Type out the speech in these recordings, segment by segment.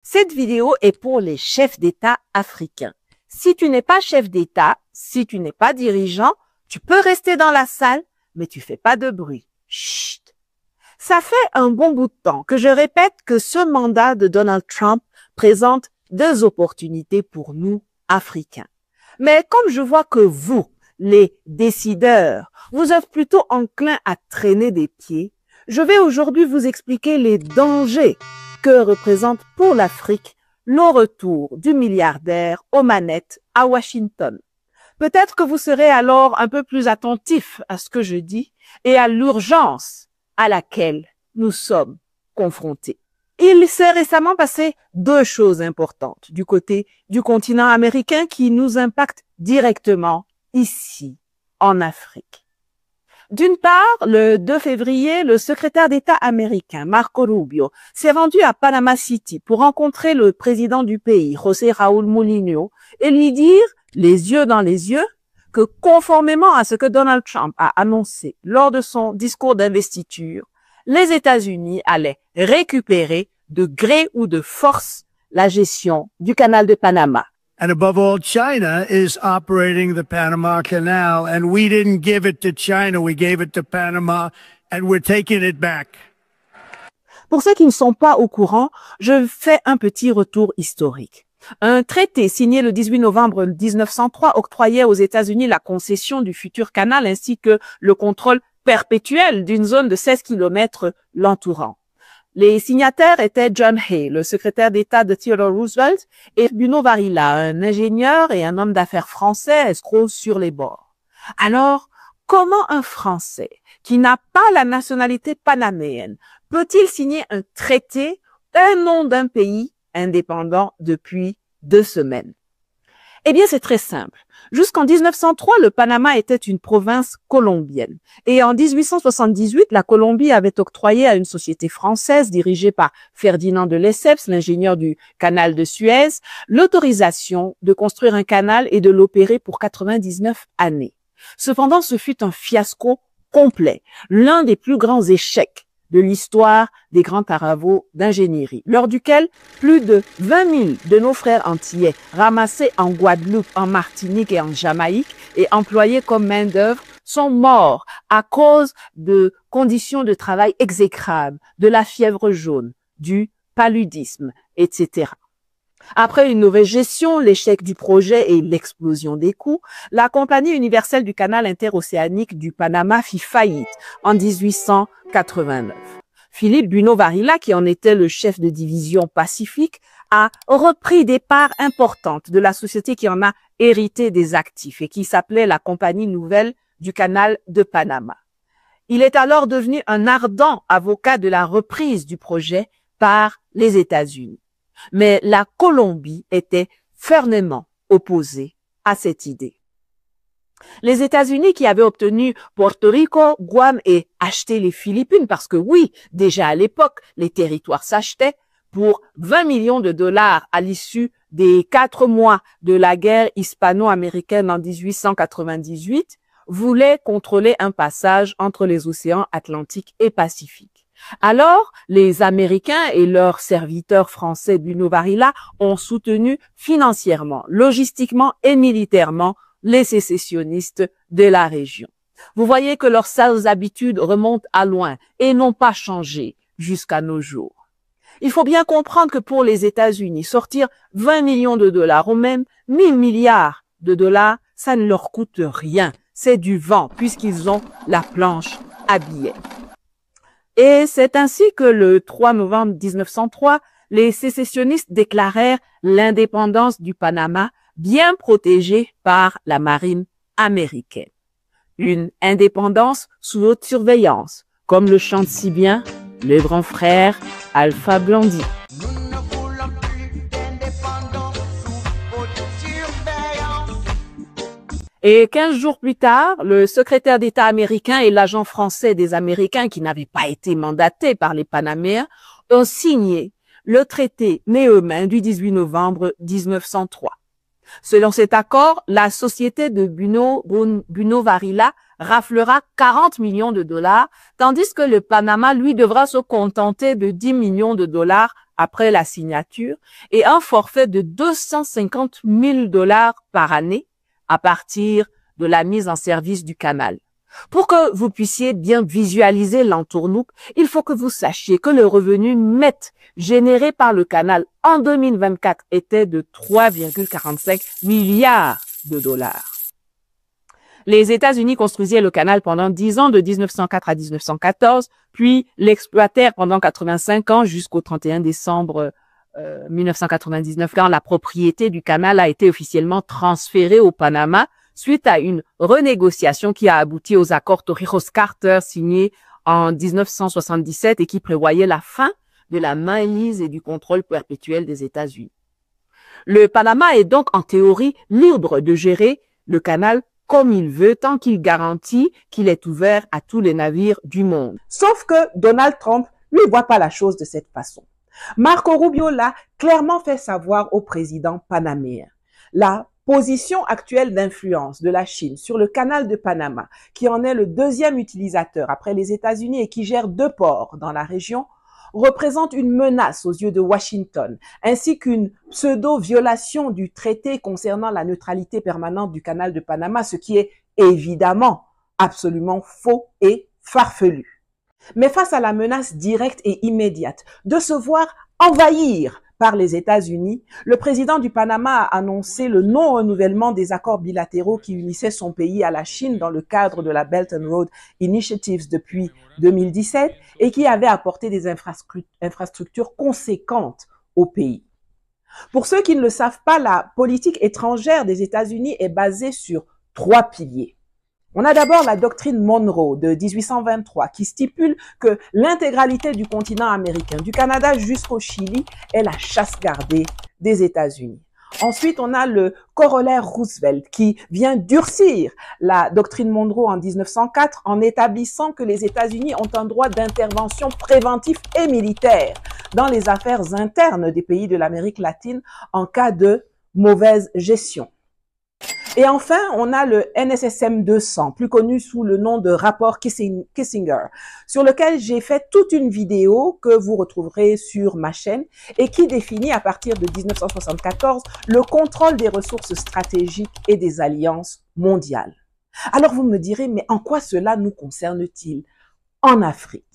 Cette vidéo est pour les chefs d'État africains. Si tu n'es pas chef d'État, si tu n'es pas dirigeant, tu peux rester dans la salle, mais tu fais pas de bruit. Chut! Ça fait un bon bout de temps que je répète que ce mandat de Donald Trump présente deux opportunités pour nous, Africains. Mais comme je vois que vous, les décideurs, vous êtes plutôt enclins à traîner des pieds, je vais aujourd'hui vous expliquer les dangers que représente pour l'Afrique le retour du milliardaire aux manettes à Washington. Peut-être que vous serez alors un peu plus attentif à ce que je dis et à l'urgence à laquelle nous sommes confrontés. Il s'est récemment passé deux choses importantes du côté du continent américain qui nous impactent directement ici, en Afrique. D'une part, le 2 février, le secrétaire d'État américain, Marco Rubio, s'est rendu à Panama City pour rencontrer le président du pays, José Raúl Mulino, et lui dire, les yeux dans les yeux, que conformément à ce que Donald Trump a annoncé lors de son discours d'investiture, les États-Unis allaient récupérer de gré ou de force la gestion du canal de Panama. And above all, China is operating the Panama Canal, and we didn't give it to China, we gave it to Panama, and we're taking it back. Pour ceux qui ne sont pas au courant, je fais un petit retour historique. Un traité signé le 18 novembre 1903 octroyait aux États-Unis la concession du futur canal ainsi que le contrôle perpétuel d'une zone de 16 kilomètres l'entourant. Les signataires étaient John Hay, le secrétaire d'État de Theodore Roosevelt, et Bruno Varilla, un ingénieur et un homme d'affaires français escroc sur les bords. Alors, comment un Français qui n'a pas la nationalité panaméenne peut-il signer un traité au nom d'un pays indépendant depuis 2 semaines? Eh bien, c'est très simple. Jusqu'en 1903, le Panama était une province colombienne. Et en 1878, la Colombie avait octroyé à une société française dirigée par Ferdinand de Lesseps, l'ingénieur du canal de Suez, l'autorisation de construire un canal et de l'opérer pour 99 années. Cependant, ce fut un fiasco complet, l'un des plus grands échecs de l'histoire des grands travaux d'ingénierie, lors duquel plus de 20 000 de nos frères antillais, ramassés en Guadeloupe, en Martinique et en Jamaïque et employés comme main-d'œuvre, sont morts à cause de conditions de travail exécrables, de la fièvre jaune, du paludisme, etc. Après une mauvaise gestion, l'échec du projet et l'explosion des coûts, la Compagnie universelle du canal interocéanique du Panama fit faillite en 1889. Philippe Bruno Varilla, qui en était le chef de division Pacifique, a repris des parts importantes de la société qui en a hérité des actifs et qui s'appelait la Compagnie nouvelle du canal de Panama. Il est alors devenu un ardent avocat de la reprise du projet par les États-Unis. Mais la Colombie était fermement opposée à cette idée. Les États-Unis qui avaient obtenu Porto Rico, Guam et acheté les Philippines, parce que oui, déjà à l'époque, les territoires s'achetaient, pour 20 millions de dollars à l'issue des 4 mois de la guerre hispano-américaine en 1898, voulaient contrôler un passage entre les océans Atlantique et Pacifique. Alors, les Américains et leurs serviteurs français Bruno Varilla ont soutenu financièrement, logistiquement et militairement les sécessionnistes de la région. Vous voyez que leurs sales habitudes remontent à loin et n'ont pas changé jusqu'à nos jours. Il faut bien comprendre que pour les États-Unis, sortir 20 millions de dollars ou même 1000 milliards de dollars, ça ne leur coûte rien. C'est du vent puisqu'ils ont la planche à billets. Et c'est ainsi que le 3 novembre 1903, les sécessionnistes déclarèrent l'indépendance du Panama, bien protégée par la marine américaine. Une indépendance sous haute surveillance, comme le chante si bien le grand frère Alpha Blondy. Et 15 jours plus tard, le secrétaire d'État américain et l'agent français des Américains, qui n'avaient pas été mandatés par les Panaméens, ont signé le traité Néomain du 18 novembre 1903. Selon cet accord, la société de Bruno Varilla raflera 40 millions de dollars, tandis que le Panama, lui, devra se contenter de 10 millions de dollars après la signature et un forfait de 250 000 $ par année à partir de la mise en service du canal. Pour que vous puissiez bien visualiser l'entourloupe, il faut que vous sachiez que le revenu net généré par le canal en 2024 était de 3,45 milliards de dollars. Les États-Unis construisaient le canal pendant 10 ans, de 1904 à 1914, puis l'exploitèrent pendant 85 ans jusqu'au 31 décembre 1999, quand la propriété du canal a été officiellement transférée au Panama suite à une renégociation qui a abouti aux accords Torrijos-Carter signés en 1977 et qui prévoyait la fin de la mainmise et du contrôle perpétuel des États-Unis. Le Panama est donc en théorie libre de gérer le canal comme il veut, tant qu'il garantit qu'il est ouvert à tous les navires du monde. Sauf que Donald Trump, lui, voit pas la chose de cette façon. Marco Rubio l'a clairement fait savoir au président panaméen. La position actuelle d'influence de la Chine sur le canal de Panama, qui en est le deuxième utilisateur après les États-Unis et qui gère 2 ports dans la région, représente une menace aux yeux de Washington, ainsi qu'une pseudo-violation du traité concernant la neutralité permanente du canal de Panama, ce qui est évidemment absolument faux et farfelu. Mais face à la menace directe et immédiate de se voir envahir par les États-Unis, le président du Panama a annoncé le non-renouvellement des accords bilatéraux qui unissaient son pays à la Chine dans le cadre de la Belt and Road Initiative depuis 2017 et qui avait apporté des infrastructures conséquentes au pays. Pour ceux qui ne le savent pas, la politique étrangère des États-Unis est basée sur 3 piliers. On a d'abord la doctrine Monroe de 1823 qui stipule que l'intégralité du continent américain, du Canada jusqu'au Chili, est la chasse gardée des États-Unis. Ensuite, on a le corollaire Roosevelt qui vient durcir la doctrine Monroe en 1904 en établissant que les États-Unis ont un droit d'intervention préventif et militaire dans les affaires internes des pays de l'Amérique latine en cas de mauvaise gestion. Et enfin, on a le NSSM 200, plus connu sous le nom de rapport Kissinger, sur lequel j'ai fait toute une vidéo que vous retrouverez sur ma chaîne et qui définit à partir de 1974 le contrôle des ressources stratégiques et des alliances mondiales. Alors vous me direz, mais en quoi cela nous concerne-t-il en Afrique?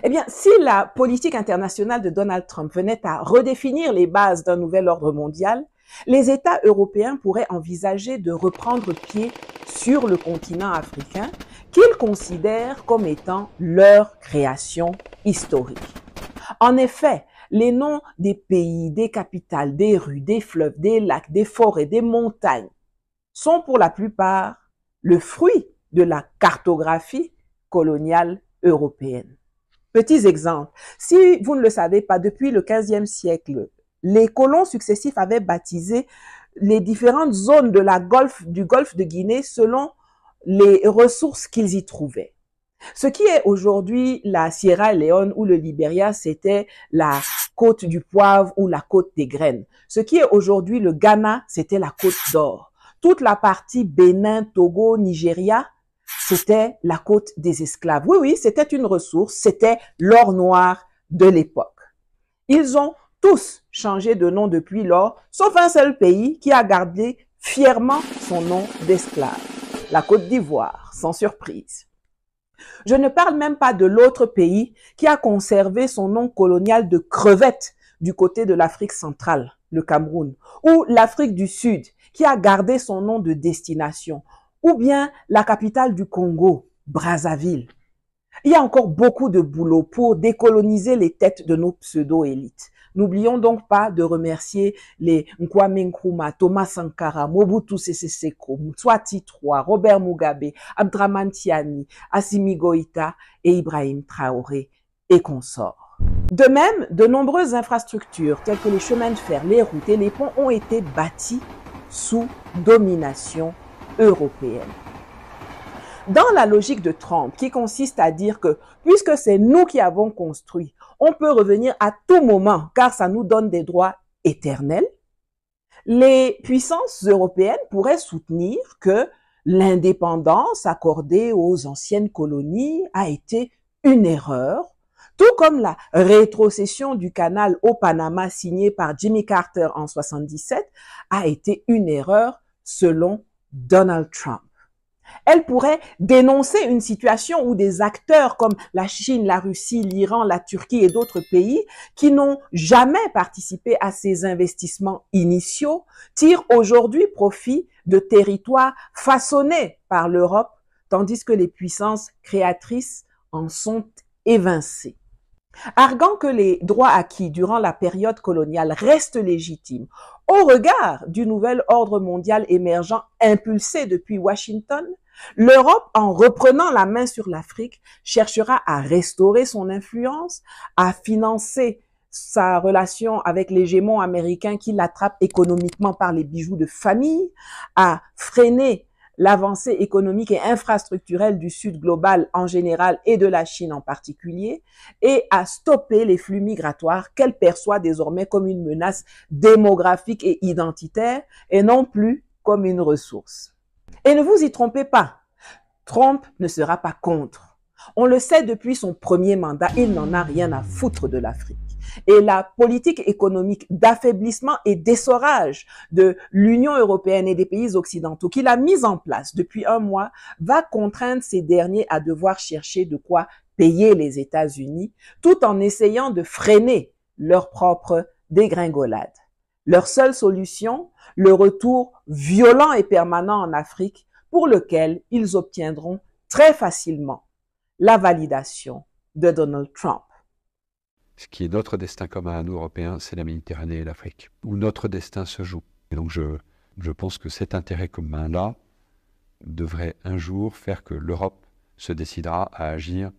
Eh bien, si la politique internationale de Donald Trump venait à redéfinir les bases d'un nouvel ordre mondial, les États européens pourraient envisager de reprendre pied sur le continent africain qu'ils considèrent comme étant leur création historique. En effet, les noms des pays, des capitales, des rues, des fleuves, des lacs, des forêts, des montagnes sont pour la plupart le fruit de la cartographie coloniale européenne. Petits exemples. Si vous ne le savez pas, depuis le XVe siècle, les colons successifs avaient baptisé les différentes zones de du golfe de Guinée selon les ressources qu'ils y trouvaient. Ce qui est aujourd'hui la Sierra Leone ou le Libéria, c'était la côte du poivre ou la côte des graines. Ce qui est aujourd'hui le Ghana, c'était la côte d'or. Toute la partie Bénin, Togo, Nigeria, c'était la côte des esclaves. Oui, oui, c'était une ressource, c'était l'or noir de l'époque. Ils ont tous changé de nom depuis lors, sauf un seul pays qui a gardé fièrement son nom d'esclave, la Côte d'Ivoire, sans surprise. Je ne parle même pas de l'autre pays qui a conservé son nom colonial de crevette du côté de l'Afrique centrale, le Cameroun, ou l'Afrique du Sud qui a gardé son nom de destination, ou bien la capitale du Congo, Brazzaville. Il y a encore beaucoup de boulot pour décoloniser les têtes de nos pseudo-élites. N'oublions donc pas de remercier les Kwame Nkrumah, Thomas Sankara, Mobutu Sese Seko, Mswati III, Robert Mugabe, Abdraman Tiani, Assimi Goïta et Ibrahim Traoré et consorts. De même, de nombreuses infrastructures telles que les chemins de fer, les routes et les ponts ont été bâtis sous domination européenne. Dans la logique de Trump, qui consiste à dire que puisque c'est nous qui avons construit, on peut revenir à tout moment car ça nous donne des droits éternels, les puissances européennes pourraient soutenir que l'indépendance accordée aux anciennes colonies a été une erreur, Tout comme la rétrocession du canal au Panama signée par Jimmy Carter en 77 a été une erreur selon Donald Trump. Elle pourrait dénoncer une situation où des acteurs comme la Chine, la Russie, l'Iran, la Turquie et d'autres pays qui n'ont jamais participé à ces investissements initiaux tirent aujourd'hui profit de territoires façonnés par l'Europe, tandis que les puissances créatrices en sont évincées. Arguant que les droits acquis durant la période coloniale restent légitimes au regard du nouvel ordre mondial émergent impulsé depuis Washington, l'Europe, en reprenant la main sur l'Afrique, cherchera à restaurer son influence, à financer sa relation avec l'hégémon américain qui l'attrape économiquement par les bijoux de famille, à freiner l'avancée économique et infrastructurelle du Sud global en général et de la Chine en particulier, et à stopper les flux migratoires qu'elle perçoit désormais comme une menace démographique et identitaire et non plus comme une ressource. Et ne vous y trompez pas, Trump ne sera pas contre. On le sait depuis son premier mandat, il n'en a rien à foutre de l'Afrique. Et la politique économique d'affaiblissement et d'essorage de l'Union européenne et des pays occidentaux qu'il a mise en place depuis un mois va contraindre ces derniers à devoir chercher de quoi payer les États-Unis tout en essayant de freiner leur propre dégringolade. Leur seule solution, le retour violent et permanent en Afrique pour lequel ils obtiendront très facilement la validation de Donald Trump. Ce qui est notre destin commun à nous, Européens, c'est la Méditerranée et l'Afrique, où notre destin se joue. Et donc je pense que cet intérêt commun-là devrait un jour faire que l'Europe se décidera à agir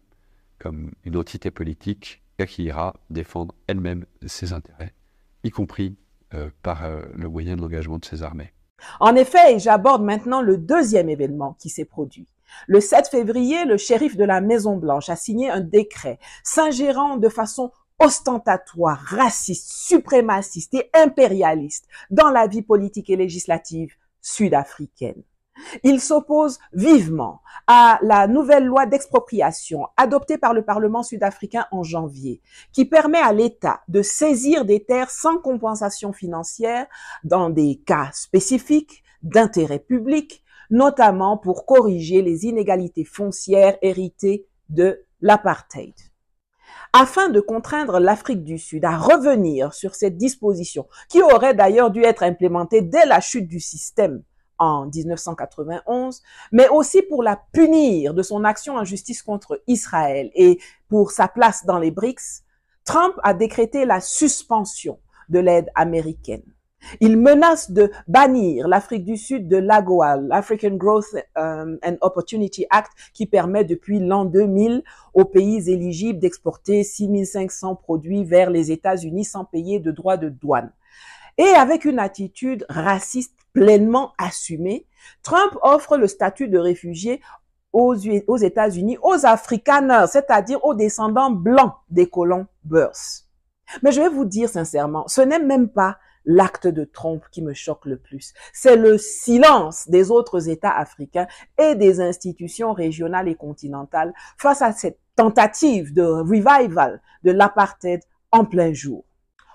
comme une entité politique qui ira défendre elle-même ses intérêts, y compris par le moyen de l'engagement de ses armées. En effet, j'aborde maintenant le deuxième événement qui s'est produit. Le 7 février, le shérif de la Maison-Blanche a signé un décret s'ingérant de façon ostentatoire, raciste, suprémaciste et impérialiste dans la vie politique et législative sud-africaine. Il s'oppose vivement à la nouvelle loi d'expropriation adoptée par le Parlement sud-africain en janvier, qui permet à l'État de saisir des terres sans compensation financière dans des cas spécifiques d'intérêt public, notamment pour corriger les inégalités foncières héritées de l'apartheid. Afin de contraindre l'Afrique du Sud à revenir sur cette disposition, qui aurait d'ailleurs dû être implémentée dès la chute du système en 1991, mais aussi pour la punir de son action en justice contre Israël et pour sa place dans les BRICS, Trump a décrété la suspension de l'aide américaine. Il menace de bannir l'Afrique du Sud de l'AGOA, l'African Growth and Opportunity Act, qui permet depuis l'an 2000 aux pays éligibles d'exporter 6500 produits vers les États-Unis sans payer de droits de douane. Et avec une attitude raciste pleinement assumée, Trump offre le statut de réfugié aux États-Unis, aux Afrikaners, c'est-à-dire aux descendants blancs des colons Boers. Mais je vais vous dire sincèrement, ce n'est même pas l'acte de Trump qui me choque le plus. C'est le silence des autres États africains et des institutions régionales et continentales face à cette tentative de revival de l'apartheid en plein jour.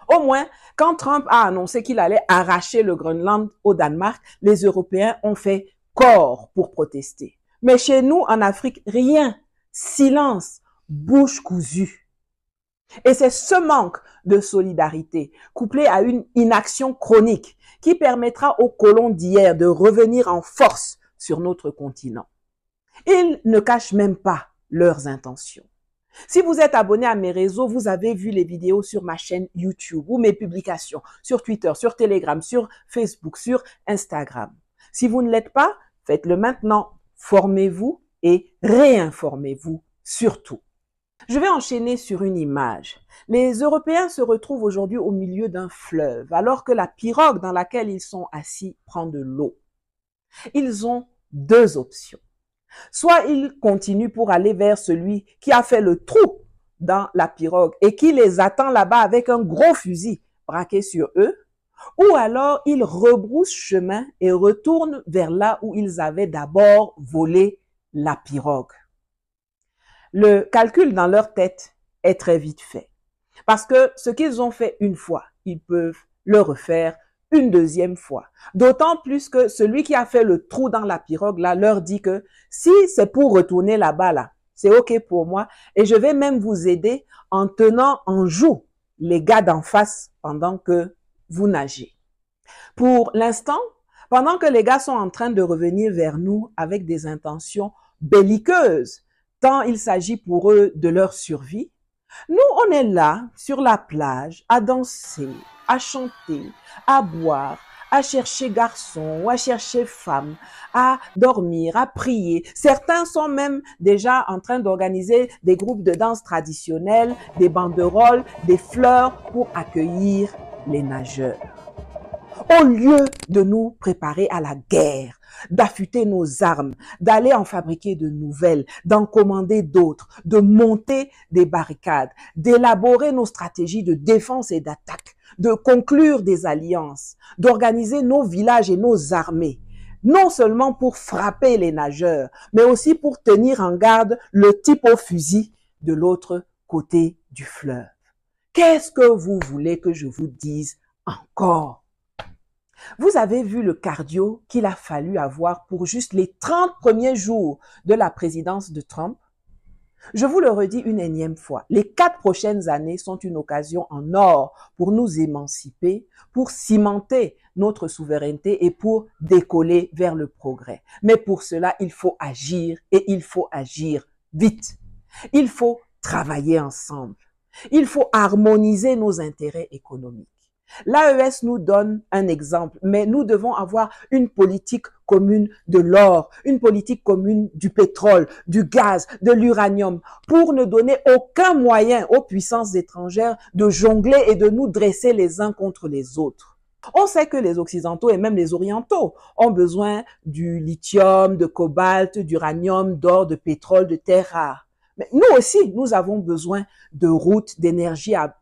Au moins, quand Trump a annoncé qu'il allait arracher le Groenland au Danemark, les Européens ont fait corps pour protester. Mais chez nous, en Afrique, rien. Silence, bouche cousue. Et c'est ce manque de solidarité, couplé à une inaction chronique, qui permettra aux colons d'hier de revenir en force sur notre continent. Ils ne cachent même pas leurs intentions. Si vous êtes abonné à mes réseaux, vous avez vu les vidéos sur ma chaîne YouTube ou mes publications sur Twitter, sur Telegram, sur Facebook, sur Instagram. Si vous ne l'êtes pas, faites-le maintenant. Formez-vous et réinformez-vous surtout. Je vais enchaîner sur une image. Les Européens se retrouvent aujourd'hui au milieu d'un fleuve, alors que la pirogue dans laquelle ils sont assis prend de l'eau. Ils ont deux options. Soit ils continuent pour aller vers celui qui a fait le trou dans la pirogue et qui les attend là-bas avec un gros fusil braqué sur eux, ou alors ils rebroussent chemin et retournent vers là où ils avaient d'abord volé la pirogue. Le calcul dans leur tête est très vite fait. Parce que ce qu'ils ont fait une fois, ils peuvent le refaire une deuxième fois. D'autant plus que celui qui a fait le trou dans la pirogue, là, leur dit que si c'est pour retourner là-bas, là, c'est OK pour moi. Et je vais même vous aider en tenant en joue les gars d'en face pendant que vous nagez. Pour l'instant, pendant que les gars sont en train de revenir vers nous avec des intentions belliqueuses, tant il s'agit pour eux de leur survie, nous, on est là, sur la plage, à danser, à chanter, à boire, à chercher garçons ou à chercher femmes, à dormir, à prier. Certains sont même déjà en train d'organiser des groupes de danse traditionnels, des banderoles, des fleurs pour accueillir les nageurs. Au lieu de nous préparer à la guerre, d'affûter nos armes, d'aller en fabriquer de nouvelles, d'en commander d'autres, de monter des barricades, d'élaborer nos stratégies de défense et d'attaque, de conclure des alliances, d'organiser nos villages et nos armées, non seulement pour frapper les nageurs, mais aussi pour tenir en garde le type au fusil de l'autre côté du fleuve. Qu'est-ce que vous voulez que je vous dise encore? Vous avez vu le cardio qu'il a fallu avoir pour juste les 30 premiers jours de la présidence de Trump? Je vous le redis une énième fois, les 4 prochaines années sont une occasion en or pour nous émanciper, pour cimenter notre souveraineté et pour décoller vers le progrès. Mais pour cela, il faut agir et il faut agir vite. Il faut travailler ensemble. Il faut harmoniser nos intérêts économiques. L'AES nous donne un exemple, mais nous devons avoir une politique commune de l'or, une politique commune du pétrole, du gaz, de l'uranium, pour ne donner aucun moyen aux puissances étrangères de jongler et de nous dresser les uns contre les autres. On sait que les Occidentaux et même les Orientaux ont besoin du lithium, de cobalt, d'uranium, d'or, de pétrole, de terres rares. Mais nous aussi, nous avons besoin de routes, d'énergie à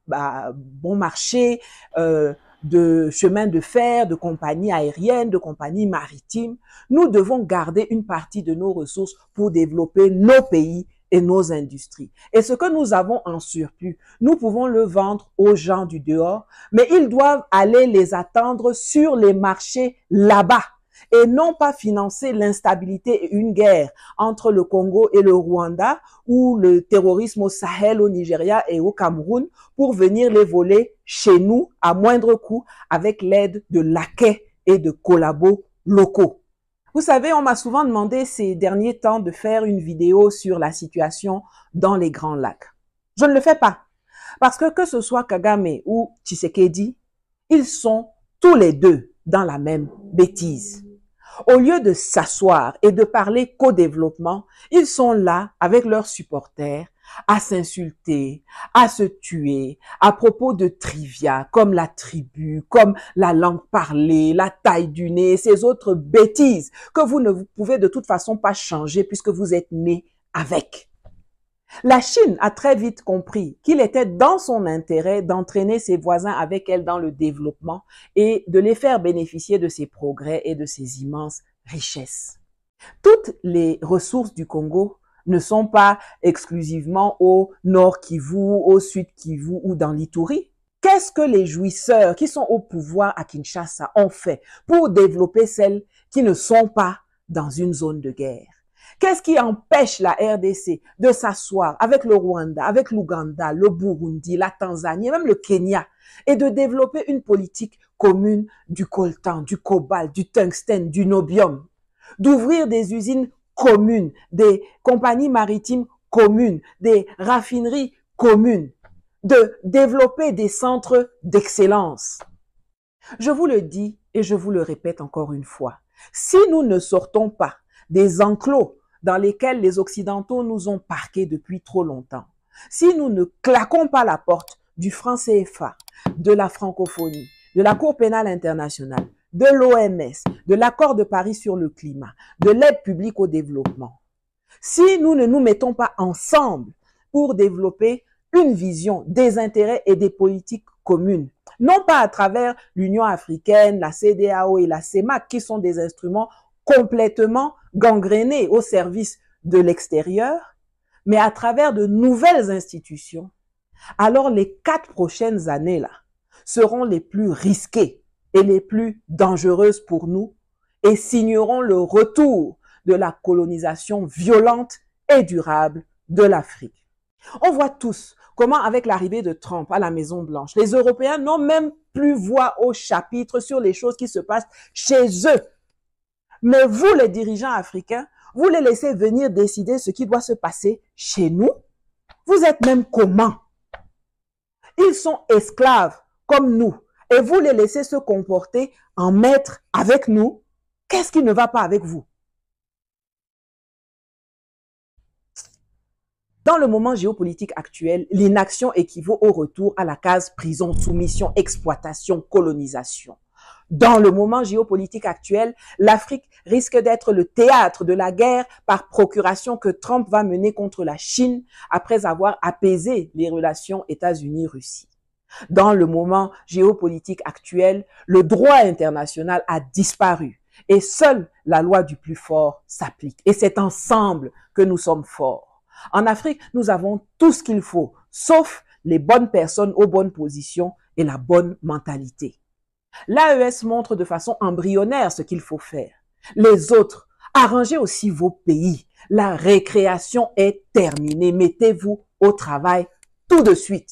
bon marché, de chemins de fer, de compagnies aériennes, de compagnies maritimes. Nous devons garder une partie de nos ressources pour développer nos pays et nos industries. Et ce que nous avons en surplus, nous pouvons le vendre aux gens du dehors, mais ils doivent aller les attendre sur les marchés là-bas, et non pas financer l'instabilité et une guerre entre le Congo et le Rwanda ou le terrorisme au Sahel, au Nigeria et au Cameroun pour venir les voler chez nous à moindre coût avec l'aide de laquais et de collabos locaux. Vous savez, on m'a souvent demandé ces derniers temps de faire une vidéo sur la situation dans les Grands Lacs. Je ne le fais pas parce que ce soit Kagame ou Tshisekedi, ils sont tous les deux dans la même bêtise. Au lieu de s'asseoir et de parler qu'au développement, ils sont là avec leurs supporters à s'insulter, à se tuer, à propos de trivia, comme la tribu, comme la langue parlée, la taille du nez, ces autres bêtises que vous ne pouvez de toute façon pas changer puisque vous êtes nés avec. La Chine a très vite compris qu'il était dans son intérêt d'entraîner ses voisins avec elle dans le développement et de les faire bénéficier de ses progrès et de ses immenses richesses. Toutes les ressources du Congo ne sont pas exclusivement au nord Kivu, au sud Kivu ou dans l'Ituri. Qu'est-ce que les jouisseurs qui sont au pouvoir à Kinshasa ont fait pour développer celles qui ne sont pas dans une zone de guerre? Qu'est-ce qui empêche la RDC de s'asseoir avec le Rwanda, avec l'Ouganda, le Burundi, la Tanzanie et même le Kenya et de développer une politique commune du coltan, du cobalt, du tungstène, du nobium, d'ouvrir des usines communes, des compagnies maritimes communes, des raffineries communes, de développer des centres d'excellence? Je vous le dis et je vous le répète encore une fois, si nous ne sortons pas des enclos dans lesquels les Occidentaux nous ont parqués depuis trop longtemps, si nous ne claquons pas la porte du franc CFA, de la francophonie, de la Cour pénale internationale, de l'OMS, de l'accord de Paris sur le climat, de l'aide publique au développement, si nous ne nous mettons pas ensemble pour développer une vision des intérêts et des politiques communes, non pas à travers l'Union africaine, la CEDEAO et la CEMAC qui sont des instruments complètement gangrénés au service de l'extérieur, mais à travers de nouvelles institutions, alors les 4 prochaines années là seront les plus risquées et les plus dangereuses pour nous et signeront le retour de la colonisation violente et durable de l'Afrique. On voit tous comment, avec l'arrivée de Trump à la Maison-Blanche, les Européens n'ont même plus voix au chapitre sur les choses qui se passent chez eux. Mais vous, les dirigeants africains, vous les laissez venir décider ce qui doit se passer chez nous? Vous êtes même comment? Ils sont esclaves comme nous et vous les laissez se comporter en maîtres avec nous. Qu'est-ce qui ne va pas avec vous? Dans le moment géopolitique actuel, l'inaction équivaut au retour à la case prison, soumission, exploitation, colonisation. Dans le moment géopolitique actuel, l'Afrique risque d'être le théâtre de la guerre par procuration que Trump va mener contre la Chine après avoir apaisé les relations États-Unis-Russie. Dans le moment géopolitique actuel, le droit international a disparu et seule la loi du plus fort s'applique. Et c'est ensemble que nous sommes forts. En Afrique, nous avons tout ce qu'il faut, sauf les bonnes personnes aux bonnes positions et la bonne mentalité. L'AES montre de façon embryonnaire ce qu'il faut faire. Les autres, arrangez aussi vos pays. La récréation est terminée. Mettez-vous au travail tout de suite.